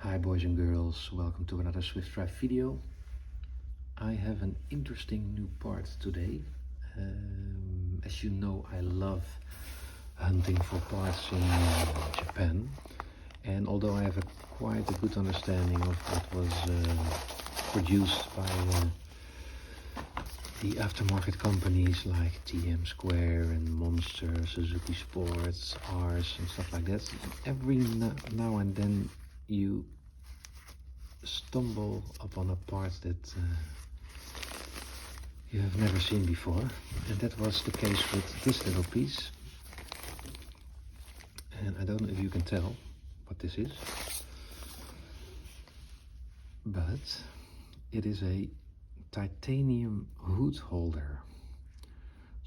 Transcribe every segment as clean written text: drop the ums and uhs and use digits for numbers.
Hi boys and girls, welcome to another Swift Drive video. I have an interesting new part today. As you know, I love hunting for parts in Japan, and although I have quite a good understanding of what was produced by the aftermarket companies like TM Square and Monster, Suzuki Sports, Rs and stuff like that, every now and then you stumble upon a part that you have never seen before, and that was the case with this little piece. And I don't know if you can tell what this is, but it is a titanium hood holder,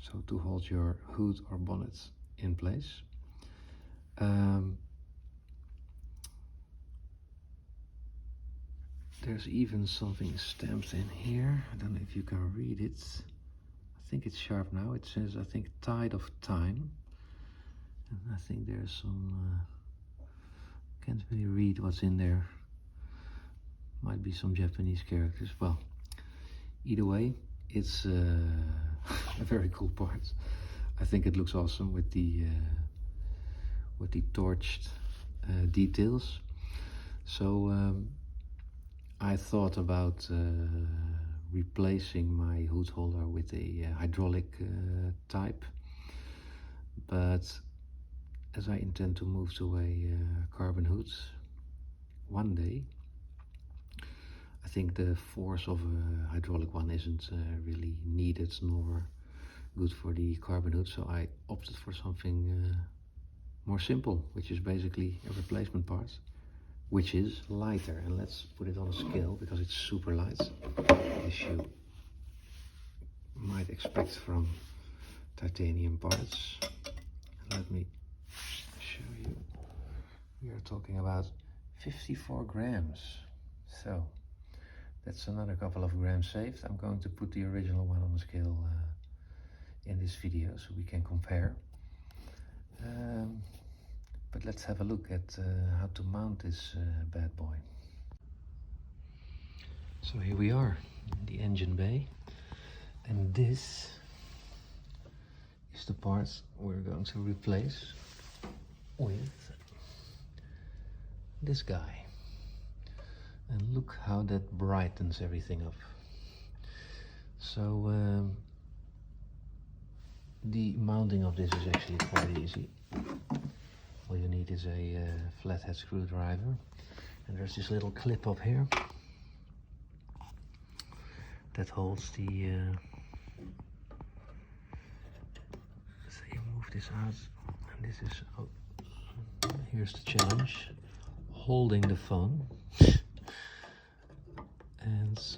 so to hold your hood or bonnet in place. There's even something stamped in here. I don't know if you can read it. I think it's sharp now. It says, I think, Tide of Time. And I think there's some, can't really read what's in there. Might be some Japanese characters. Well, either way, it's a very cool part. I think it looks awesome with the torched details. So I thought about replacing my hood holder with a hydraulic type, but as I intend to move to a carbon hood one day, I think the force of a hydraulic one isn't really needed nor good for the carbon hood, so I opted for something more simple, which is basically a replacement part, which is lighter. And let's put it on a scale because it's super light, as you might expect from titanium parts. Let me show you. We are talking about 54 grams, so that's another couple of grams saved. I'm going to put the original one on the scale in this video so we can compare. But let's have a look at how to mount this bad boy. So here we are in the engine bay, and this is the part we're going to replace with this guy. And look how that brightens everything up. So the mounting of this is actually quite easy. All you need is a flathead screwdriver, and there's this little clip up here that holds the so you move this out, and this is, oh, here's the challenge, holding the phone and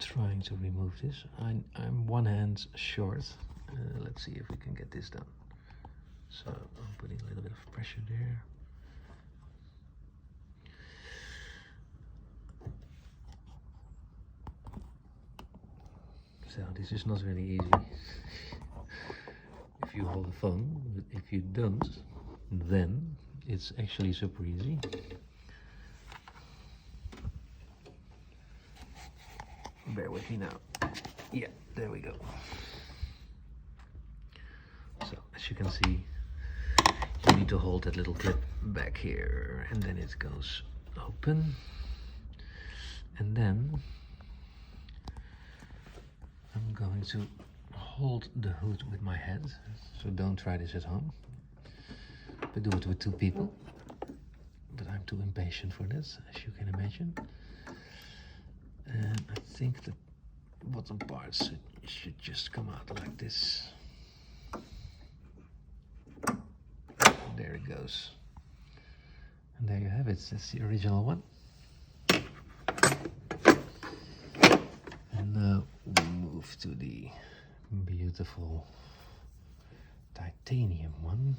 trying to remove this. I'm one hand short. Let's see if we can get this done. So I'm putting a little bit of pressure there. So this is not really easy if you hold the phone, but if you don't, then it's actually super easy. Bear with me now. Yeah, there we go. So as you can see, you need to hold that little clip back here, and then it goes open. And then I'm going to hold the hood with my head, so don't try this at home, but do it with two people. But I'm too impatient for this, as you can imagine. And I think the bottom parts should just come out like this. There it goes. And there you have it. That's the original one. And now we move to the beautiful titanium one.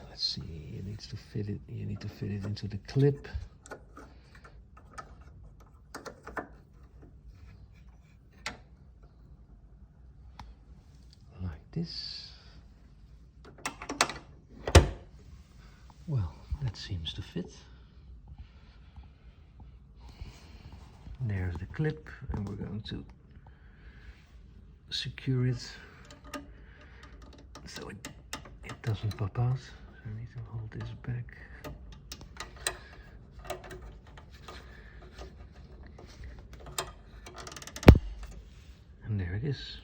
Let's see, you need to fit it into the clip. Like this. Well, that seems to fit. There's the clip, and we're going to secure it so it doesn't pop out. So I need to hold this back. And there it is,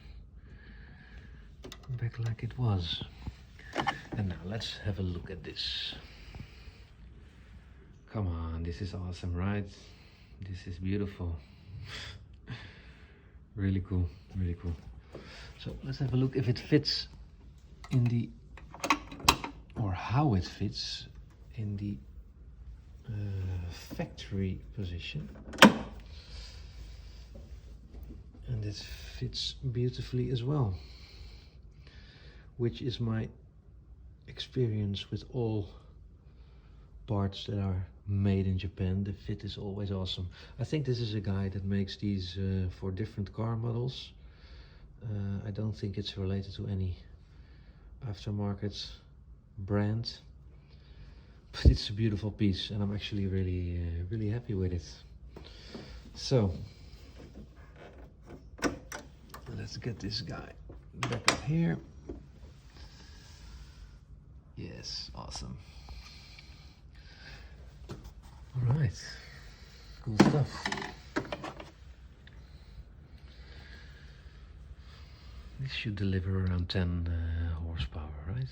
back like it was. And now let's have a look at this. Come on, this is awesome, right? This is beautiful. Really cool, really cool. So let's have a look if it fits in the, or how it fits in the factory position. And it fits beautifully as well, which is my experience with all parts that are made in Japan. The fit is always awesome. I think this is a guy that makes these for different car models. I don't think it's related to any aftermarket brand, but it's a beautiful piece and I'm actually really happy with it. So let's get this guy back up here. Yes, awesome. All right, cool stuff. This should deliver around 10 horsepower, right?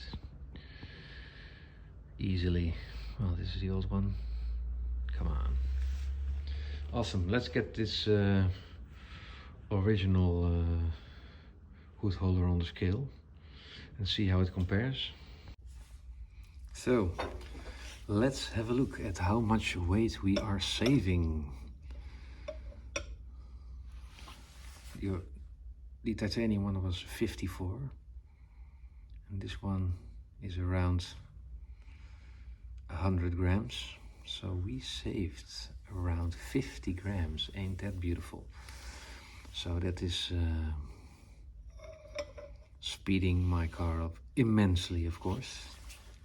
Easily. Well, this is the old one. Come on. Awesome. Let's get this original hood holder on the scale and see how it compares. So let's have a look at how much weight we are saving. The titanium one was 54 and this one is around 100 grams. So we saved around 50 grams. Ain't that beautiful? So that is speeding my car up immensely, of course.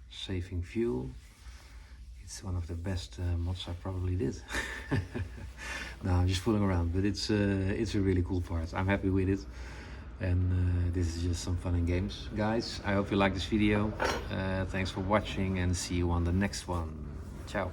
Saving fuel. It's one of the best mods I probably did. No, I'm just fooling around, but it's a really cool part. I'm happy with it, and this is just some fun and games. Guys, I hope you like this video. Thanks for watching and see you on the next one. Ciao.